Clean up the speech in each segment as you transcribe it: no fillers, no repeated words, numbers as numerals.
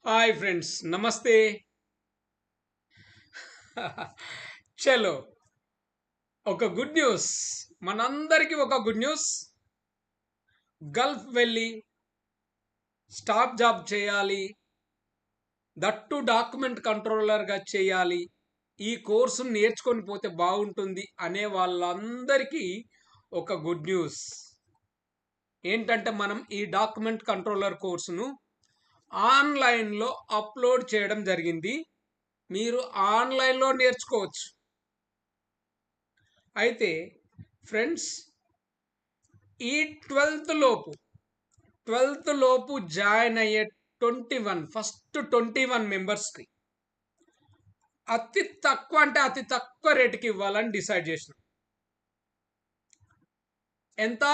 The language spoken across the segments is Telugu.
హాయ్ ఫ్రెండ్స్, నమస్తే. చలో, ఒక గుడ్ న్యూస్. మనందరికీ ఒక గుడ్ న్యూస్. గల్ఫ్ వెళ్ళి స్టాఫ్ జాబ్ చేయాలి, దట్టు డాక్యుమెంట్ కంట్రోలర్గా చేయాలి, ఈ కోర్సు నేర్చుకొని పోతే బాగుంటుంది అనే వాళ్ళందరికీ ఒక గుడ్ న్యూస్. ఏంటంటే మనం ఈ డాక్యుమెంట్ కంట్రోలర్ కోర్సును ఆన్లైన్లో అప్లోడ్ చేయడం జరిగింది. మీరు ఆన్లైన్లో నేర్చుకోవచ్చు. అయితే ఫ్రెండ్స్, ఈ 12th లోపు జాయిన్ అయ్యే 21 మెంబర్స్కి అతి తక్కువ అంటే అతి తక్కువ రేటుకి ఇవ్వాలని డిసైడ్ చేసినాం. ఎంత?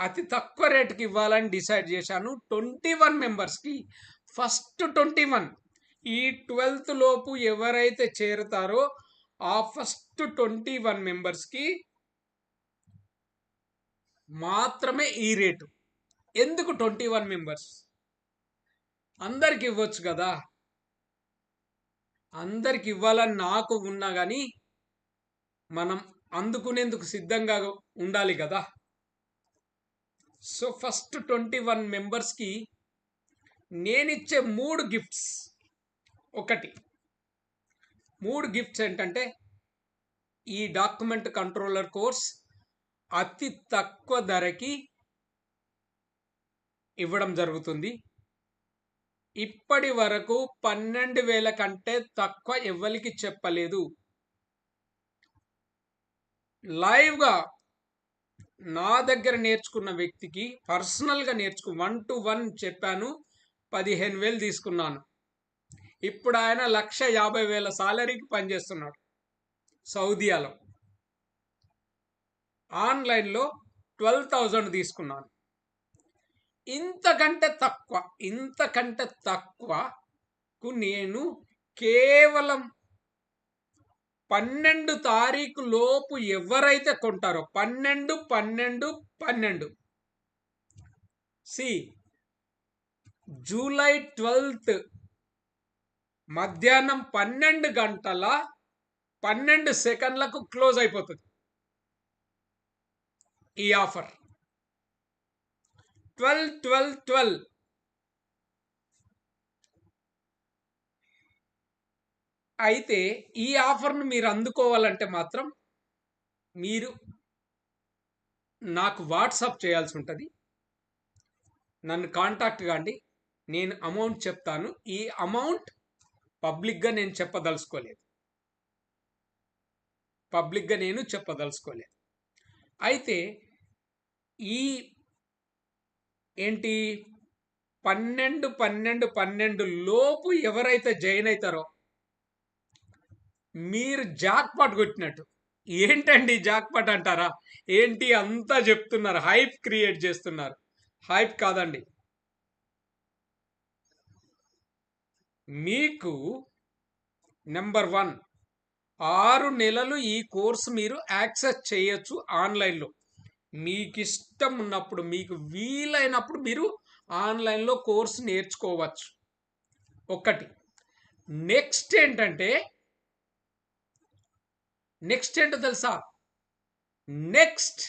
అతి తక్కువ రేటుకి ఇవ్వాలని డిసైడ్ చేశాను. 21 మెంబర్స్కి ఫస్ట్ 21, ఈ 12th లోపు ఎవరైతే చేరుతారో ఆ ఫస్ట్ 21 మెంబర్స్కి మాత్రమే ఈ రేటు. ఎందుకు 21 మెంబర్స్? అందరికి ఇవ్వచ్చు కదా. అందరికి ఇవ్వాలని నాకు ఉన్నా కానీ మనం అందుకునేందుకు సిద్ధంగా ఉండాలి కదా. సో ఫస్ట్ 21 మెంబర్స్కి నేనిచ్చే 3 గిఫ్ట్స్. మూడు గిఫ్ట్స్ ఏంటంటే, ఈ డాక్యుమెంట్ కంట్రోలర్ కోర్స్ అతి తక్కువ ధరకి ఇవ్వడం జరుగుతుంది. ఇప్పటి వరకు 12,000 కంటే తక్కువ ఎవ్వరికి చెప్పలేదు. లైవ్గా నా దగ్గర నేర్చుకున్న వ్యక్తికి పర్సనల్గా 1-to-1 చెప్పాను, 15,000 తీసుకున్నాను. ఇప్పుడు ఆయన 1,50,000 సాలరీకి పనిచేస్తున్నాడు సౌదీలో. ఆన్లైన్లో 12,000 తీసుకున్నాను. ఇంతకంటే తక్కువకు నేను కేవలం 12 తారీఖు లోపు ఎవరైతే కొంటారో, 12 జూలై 12th మధ్యాహ్నం 12 గంటల 12 సెకండ్లకు క్లోజ్ అయిపోతుంది ఈ ఆఫర్. 12 అయితే ఈ ఆఫర్ను మీరు అందుకోవాలంటే మాత్రం మీరు నాకు వాట్సాప్ చేయాల్సి ఉంటుంది. నన్ను కాంటాక్ట్ కాండి, నేను అమౌంట్ చెప్తాను. ఈ అమౌంట్ పబ్లిక్గా నేను చెప్పదలుచుకోలేదు. అయితే ఈ 12 లోపు ఎవరైతే జాయిన్ అవుతారో మీరు జాక్పాట్ కొట్టినట్టు. ఏంటండి జాక్పాట్ అంటారా? ఏంటి అంతా చెప్తున్నారు, హైప్ క్రియేట్ చేస్తున్నారు. హైప్ కాదండి, మీకు నెంబర్ 1 6 నెలలు ఈ కోర్సు మీరు యాక్సెస్ చేయొచ్చు ఆన్లైన్లో. మీకు ఇష్టం ఉన్నప్పుడు, మీకు వీలైనప్పుడు మీరు ఆన్లైన్లో కోర్సు నేర్చుకోవచ్చు. ఒకటి. నెక్స్ట్ ఏంటో తెలుసా? నెక్స్ట్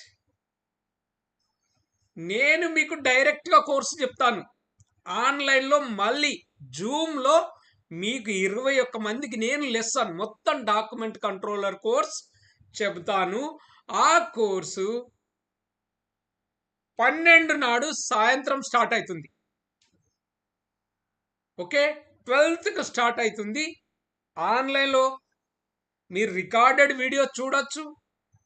నేను మీకు డైరెక్ట్గా కోర్సు చెప్తాను ఆన్లైన్లో. మళ్ళీ జూమ్లో మీకు 21 మందికి నేను లెసన్ మొత్తం డాక్యుమెంట్ కంట్రోలర్ కోర్స్ చెబుతాను. ఆ కోర్సు 12 నాడు సాయంత్రం స్టార్ట్ అవుతుంది. ఓకే, 12th స్టార్ట్ అవుతుంది. ఆన్లైన్లో మీరు రికార్డెడ్ వీడియో చూడొచ్చు,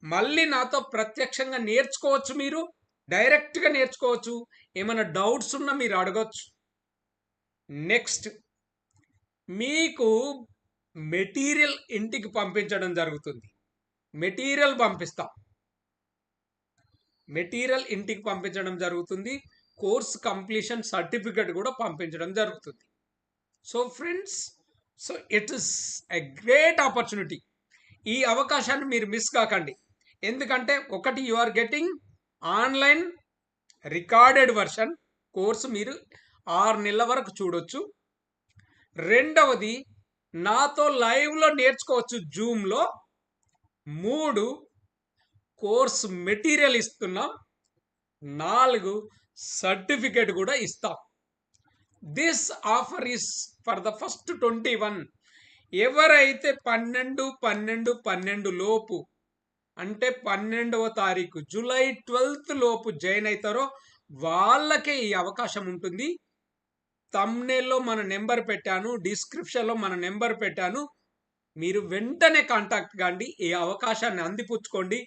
మళ్ళీ నాతో ప్రత్యక్షంగా నేర్చుకోవచ్చు. మీరు డైరెక్ట్గా నేర్చుకోవచ్చు. ఏమైనా డౌట్స్ ఉన్నా మీరు అడగచ్చు. నెక్స్ట్, మీకు మెటీరియల్ ఇంటికి పంపించడం జరుగుతుంది. మెటీరియల్ పంపించడం జరుగుతుంది. కోర్స్ కంప్లీషన్ సర్టిఫికెట్ కూడా పంపించడం జరుగుతుంది. So friends, it is a great opportunity. ఈ అవకాశాన్ని మీరు మిస్ కాకండి. ఎందుకంటే ఒకటి, you are getting online recorded version course మీరు 6 నెలల వరకు చూడొచ్చు. రెండవది నాతో లైవ్‌లో నేర్చుకోవచ్చు జూమ్‌లో. 3 కోర్స్ మెటీరియల్ ఇస్తున్నాం. 4 సర్టిఫికేట్ కూడా ఇస్తాం. This offer is for the first 21. ఎవరైతే 12/12/12 లోపు అంటే 12వ తారీఖు జూలై 12th లోపు జాయిన్ అవుతారో వాళ్ళకే ఈ అవకాశం ఉంటుంది. థంబ్‌నెయిల్‌లో మన నెంబర్ పెట్టాను, డిస్క్రిప్షన్‌లో మన నెంబర్ పెట్టాను. మీరు వెంటనే కాంటాక్ట్ కాండి. ఈ అవకాశాన్ని అందిపుచ్చుకోండి.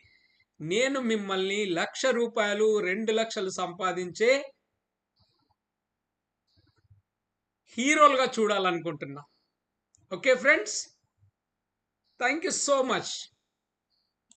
నేను మిమ్మల్ని ₹1,00,000, 2,00,000 సంపాదించే హీరోలుగా చూడాలనుకుంటున్నా. Okay friends, thank you so much.